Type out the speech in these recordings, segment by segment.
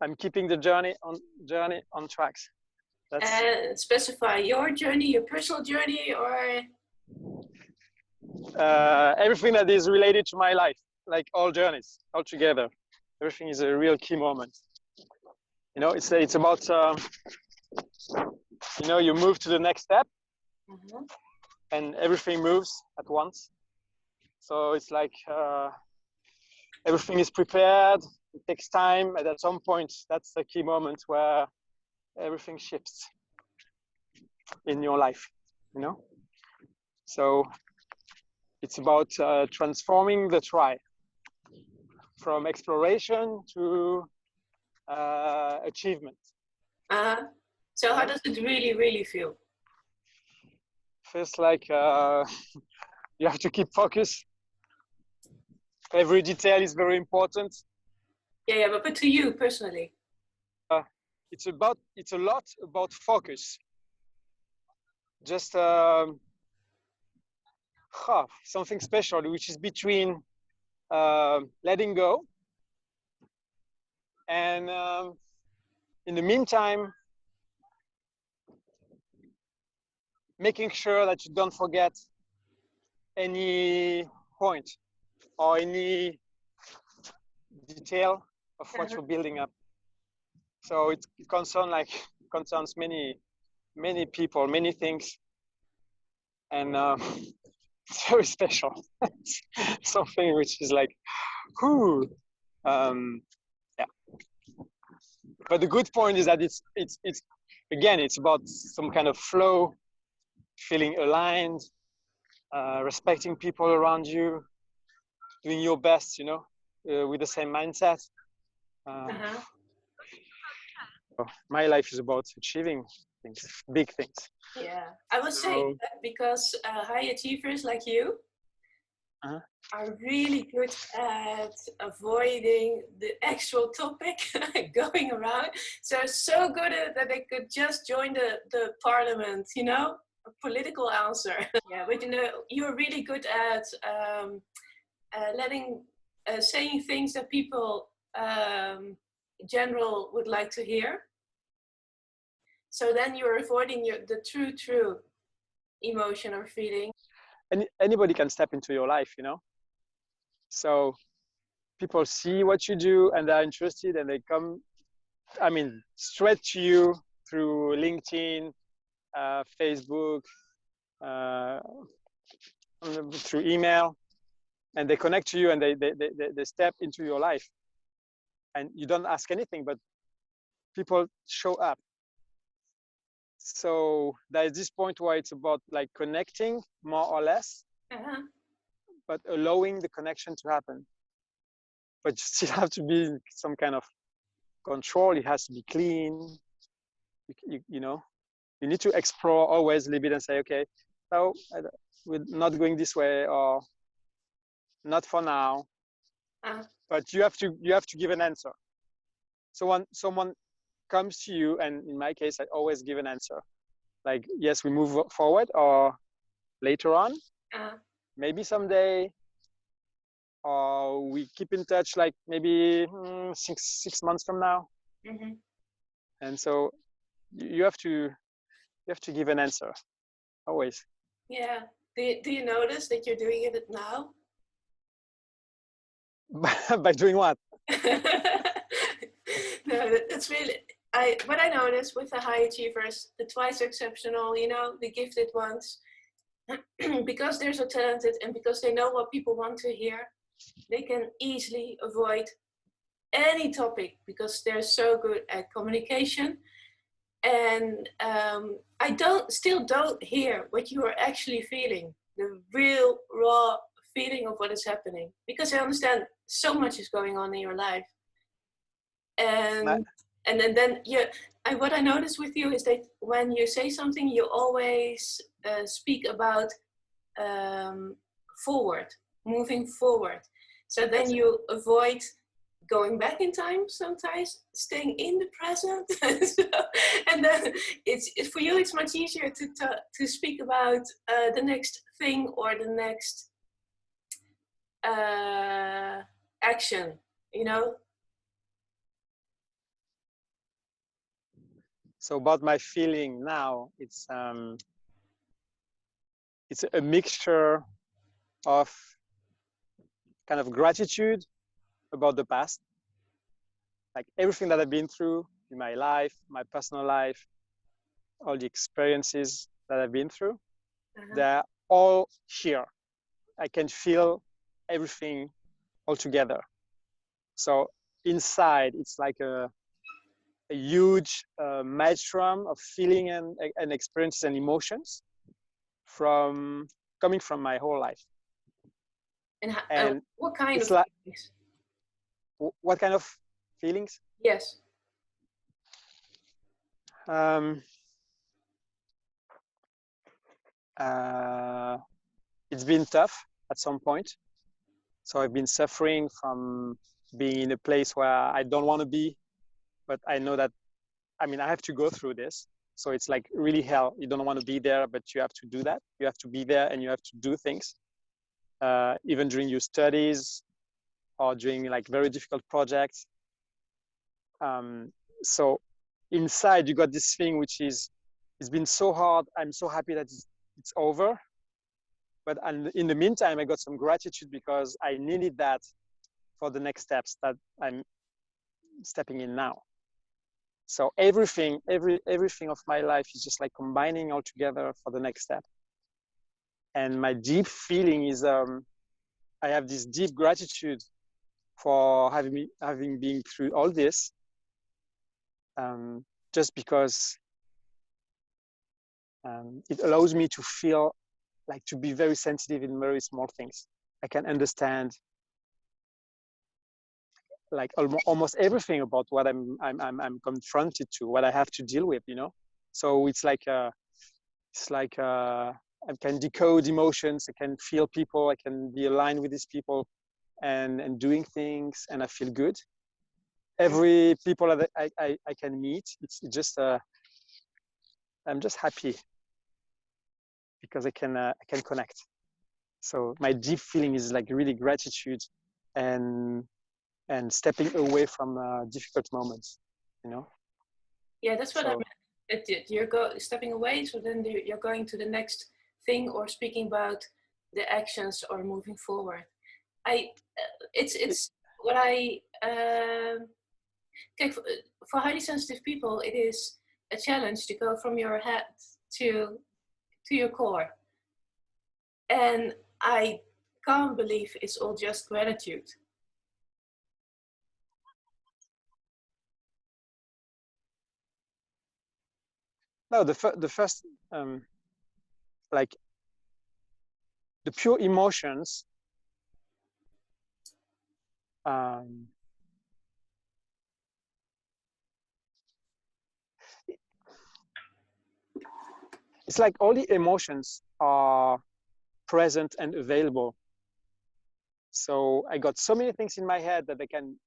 I'm keeping the journey on tracks. And specify your journey, your personal journey, or everything that is related to my life, like all journeys, all together. Everything is a real key moment. You know, it's about you know, you move to the next step, and everything moves at once. So it's like everything is prepared. It takes time, and at some point, that's the key moment where everything shifts in your life. You know, so it's about transforming the try from exploration to achievement. So how does it really feel? Feels like you have to keep focus. Every detail is very important. Yeah, but to you personally? It's a lot about focus. Just something special, which is between letting go and in the meantime, making sure that you don't forget any point or any detail of what you're building up. So it concerns many people, many things, and it's very special. It's something which is like, whoo, yeah. But the good point is that it's again, it's about some kind of flow, feeling aligned, respecting people around you, doing your best, you know, with the same mindset. My life is about achieving things, big things. Yeah, I would say that because high achievers like you are really good at avoiding the actual topic going around. So good at that they could just join the parliament, you know, a political answer. Yeah, but you know, you're really good at saying things that people in general would like to hear. So then you're avoiding the true emotion or feeling. And anybody can step into your life, you know. So people see what you do and they're interested and they come, I mean, straight to you through LinkedIn, Facebook, through email, and they connect to you and they step into your life. And you don't ask anything, but people show up. So there's this point where it's about like connecting more or less, but allowing the connection to happen. But you still have to be in some kind of control. It has to be clean. You know, you need to explore always a little bit and say, okay, no, we're not going this way, or not for now. But you have to give an answer. So when someone comes to you, and in my case, I always give an answer. Like, yes, we move forward, or later on, maybe someday, or we keep in touch, like maybe 6 months from now. And so you have to give an answer, always. Yeah. Do you notice that you're doing it now? By doing what? No, that's really, what I noticed with the high achievers, the twice exceptional, you know, the gifted ones, because they're so talented and because they know what people want to hear, they can easily avoid any topic because they're so good at communication. And I still don't hear what you are actually feeling, the real raw feeling of what is happening, because I understand so much is going on in your life. And then what I notice with you is that when you say something, you always speak about moving forward. So then you avoid going back in time sometimes, staying in the present. And then it's for you, it's much easier to speak about the next thing or the next action, you know? So about my feeling now, it's a mixture of kind of gratitude about the past, like everything that I've been through in my life, my personal life, all the experiences that I've been through, they're all here. I can feel everything all together. So inside, it's like a huge maelstrom of feeling and experiences and emotions from coming from my whole life. And what kind of feelings? What kind of feelings? Yes. It's been tough at some point. So I've been suffering from being in a place where I don't want to be, but I know that, I mean, I have to go through this. So it's like really hell. You don't want to be there, but you have to do that. You have to be there and you have to do things, even during your studies or during like very difficult projects. So inside you got this thing, which is, it's been so hard. I'm so happy that it's over. But in the meantime, I got some gratitude because I needed that for the next steps that I'm stepping in now. So everything of my life is just like combining all together for the next step. And my deep feeling is I have this deep gratitude for having been through all this, just because it allows me to feel like, to be very sensitive in very small things. I can understand like almost everything about what I'm confronted to, what I have to deal with, you know. So it's like I can decode emotions, I can feel people, I can be aligned with these people, and doing things, and I feel good. Every people that I can meet, it's just I'm just happy because I can connect. So my deep feeling is like really gratitude and stepping away from difficult moments, you know. Yeah, that's what I meant. You're stepping away, so then you're going to the next thing, or speaking about the actions or moving forward. It's what I for highly sensitive people, it is a challenge to go from your head to your core, and I can't believe it's all just gratitude. No, the first like the pure emotions, it's like all the emotions are present and available. So I got so many things in my head that I can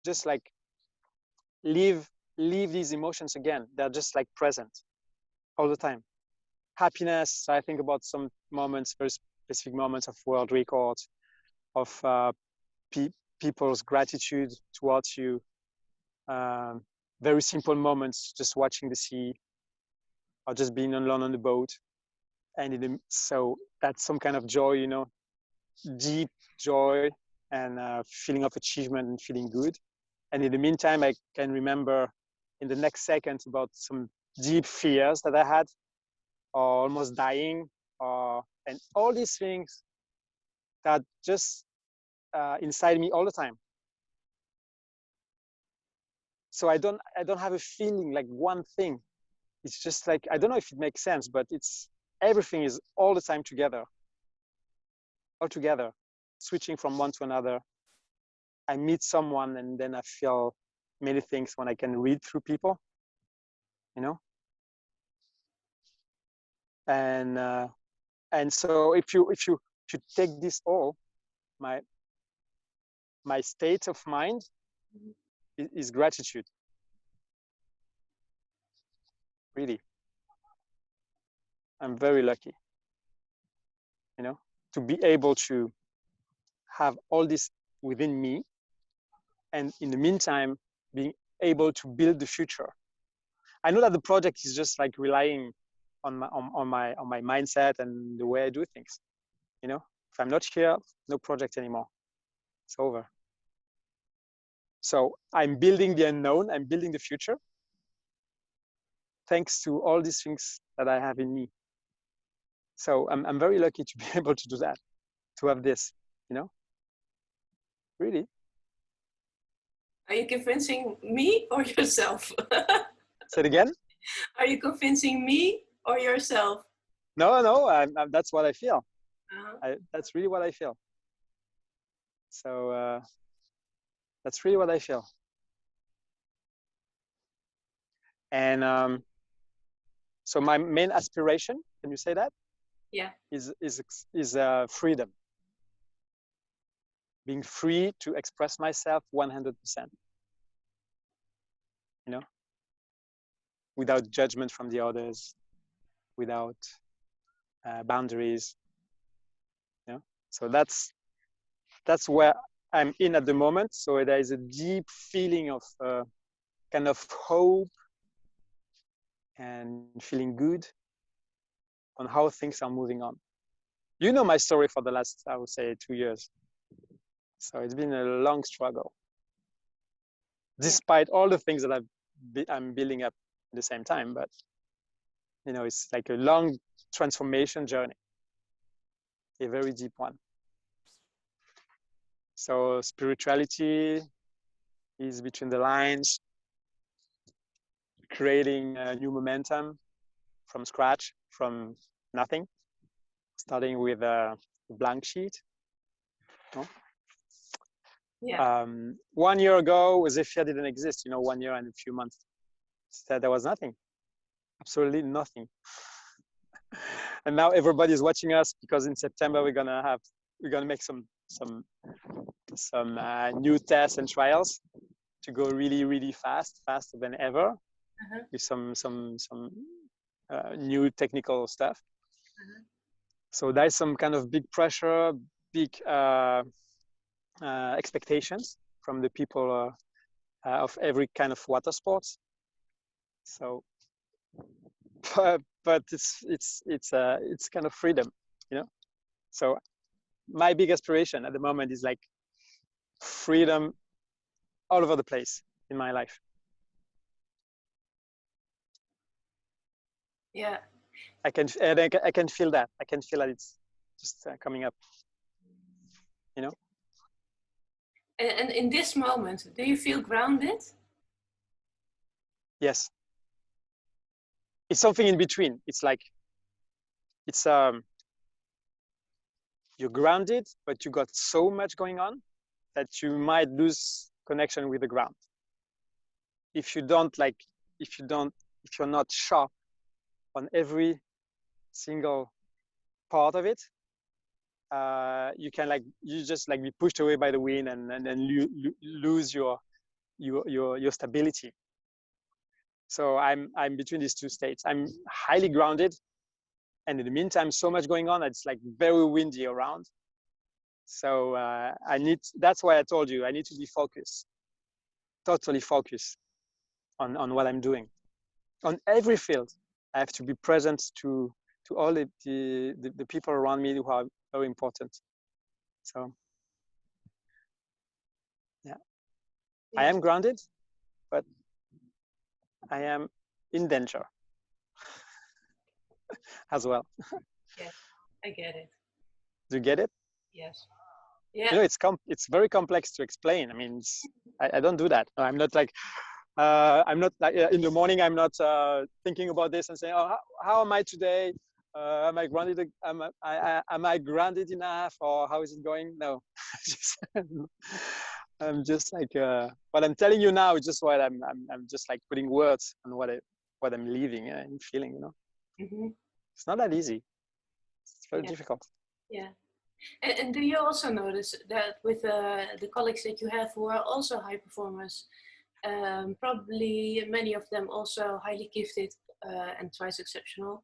just like leave these emotions again. They're just like present all the time. Happiness, I think about some moments, very specific moments of world records, of people's gratitude towards you. Very simple moments, just watching the sea or just being alone on the boat. And so that's some kind of joy, you know, deep joy and feeling of achievement and feeling good. And in the meantime, I can remember in the next second about some deep fears that I had, or almost dying, and all these things that just inside me all the time. So I don't have a feeling like one thing. It's just like, I don't know if it makes sense, but it's everything is all the time together, all together, switching from one to another. I meet someone and then I feel many things when I can read through people, you know. And so if you take this all, my state of mind is gratitude. Really, I'm very lucky, you know, to be able to have all this within me, and in the meantime being able to build the future. I know that the project is just like relying on my mindset and the way I do things. You know, if I'm not here, no project anymore. It's over. So I'm building the unknown. I'm building the future, thanks to all these things that I have in me. So I'm very lucky to be able to do that, to have this. You know, really. Are you convincing me or yourself? Say it again. Are you convincing me or yourself? No, that's what I feel. Uh-huh. That's really what I feel. So that's really what I feel. And so my main aspiration, can you say that? Yeah. Is freedom. Being free to express myself 100%. You know, without judgment from the others, without boundaries. You know, so that's where I'm in at the moment. So there is a deep feeling of kind of hope and feeling good on how things are moving on. You know my story for the last, I would say, 2 years. So it's been a long struggle, despite all the things that I'm building up at the same time. But you know, it's like a long transformation journey, a very deep one. So spirituality is between the lines, creating a new momentum from scratch, from nothing, starting with a blank sheet. No? Yeah. 1 year ago, ZEPHIR didn't exist. You know, 1 year and a few months. There was nothing, absolutely nothing. And now everybody's watching us because in September we're gonna make some new tests and trials to go really fast, faster than ever, with some new technical stuff. So there's some kind of big pressure, big expectations from the people of every kind of water sports. So, but it's kind of freedom, you know. So my big aspiration at the moment is like freedom all over the place in my life. Yeah. I can feel that. I can feel that it's just coming up, you know. And in this moment, do you feel grounded? Yes. It's something in between. It's like you're grounded, but you got so much going on that you might lose connection with the ground. If you're not sharp on every single part of it, you just be pushed away by the wind and lose your stability. So I'm between these two states. I'm highly grounded, and in the meantime, so much going on. It's like very windy around. So that's why I told you I need to be focused, totally focused on what I'm doing. On every field, I have to be present to all the people around me who are very important. So yeah. I am grounded, but I am in danger as well. Yes, I get it. Do you get it? Yes. Yeah. You know, it's very complex to explain. I mean, I don't do that. I'm not like in the morning. I'm not thinking about this and saying, "Oh, how am I today? Am I grounded? Am I grounded enough, or how is it going?" No, I'm just like what I'm telling you now is just what I'm just like putting words on what I'm living and feeling. You know, It's not that easy. It's very difficult. Yeah. And do you also notice that with the colleagues that you have who are also high performers, probably many of them also highly gifted and twice exceptional,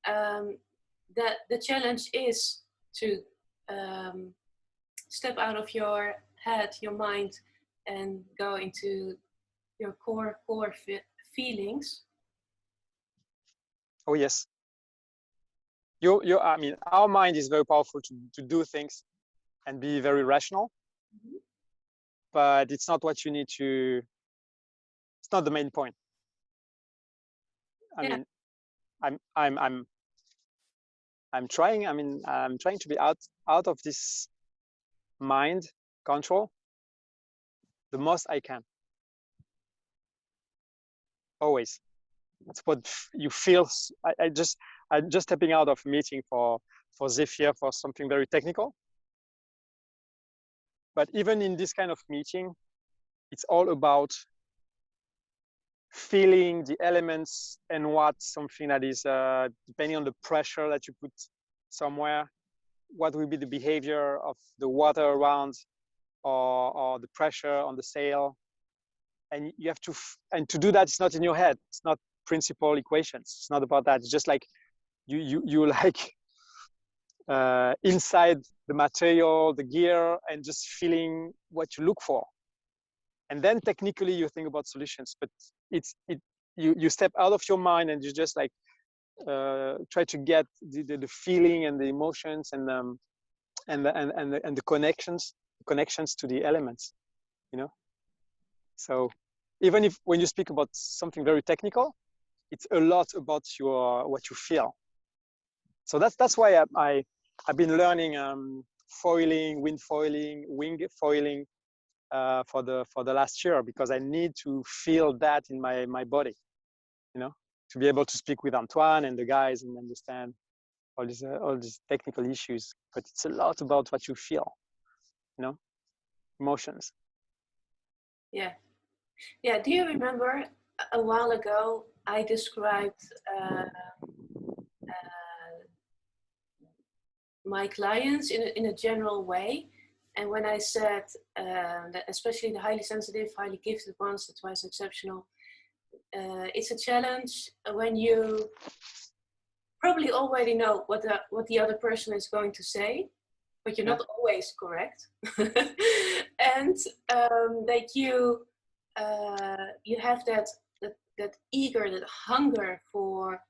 that the challenge is to step out of your head, your mind, and go into your core feelings Oh yes. I mean, our mind is very powerful to do things and be very rational, but it's not what you need to. It's not the main point. I mean, I'm trying. I mean, I'm trying to be out of this mind control the most I can. Always. It's what you feel. I'm just stepping out of a meeting for ZEPHIR for something very technical. But even in this kind of meeting, it's all about feeling the elements and what something that is, depending on the pressure that you put somewhere, what will be the behavior of the water around or the pressure on the sail. And you have to, and to do that, it's not in your head. It's not principal equations. It's not about that. It's just like you like inside the material, the gear, and just feeling what you look for. And then technically you think about solutions, but you step out of your mind and you just like try to get the feeling and the emotions and the connections to the elements, you know. So even if when you speak about something very technical, it's a lot about what you feel. So that's why I've been learning foiling, wind foiling, wing foiling for the last year, because I need to feel that in my body, you know, to be able to speak with Antoine and the guys and understand all these technical issues. But it's a lot about what you feel, you know, emotions. Yeah. Yeah. Do you remember a while ago I described my clients in a general way? And when I said that especially the highly sensitive, highly gifted ones, the twice exceptional, it's a challenge when you probably already know what the other person is going to say, but you're not always correct. And that you have that eager, that hunger for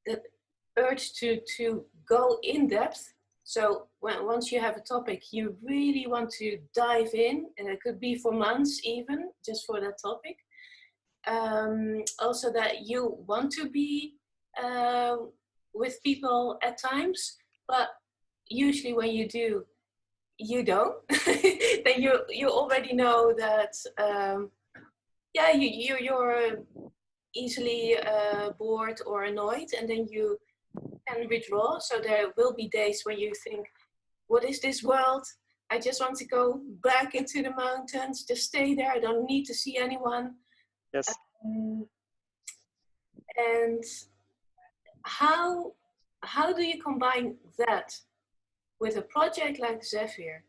that urge to go in depth. So once you have a topic, you really want to dive in, and it could be for months even, just for that topic. Also that you want to be with people at times, but usually when you do, you don't. Then you already know that you're easily bored or annoyed, and then you can withdraw. So there will be days when you think, what is this world? I just want to go back into the mountains, just stay there. I don't need to see anyone. Yes. And how do you combine that with a project like ZEPHIR,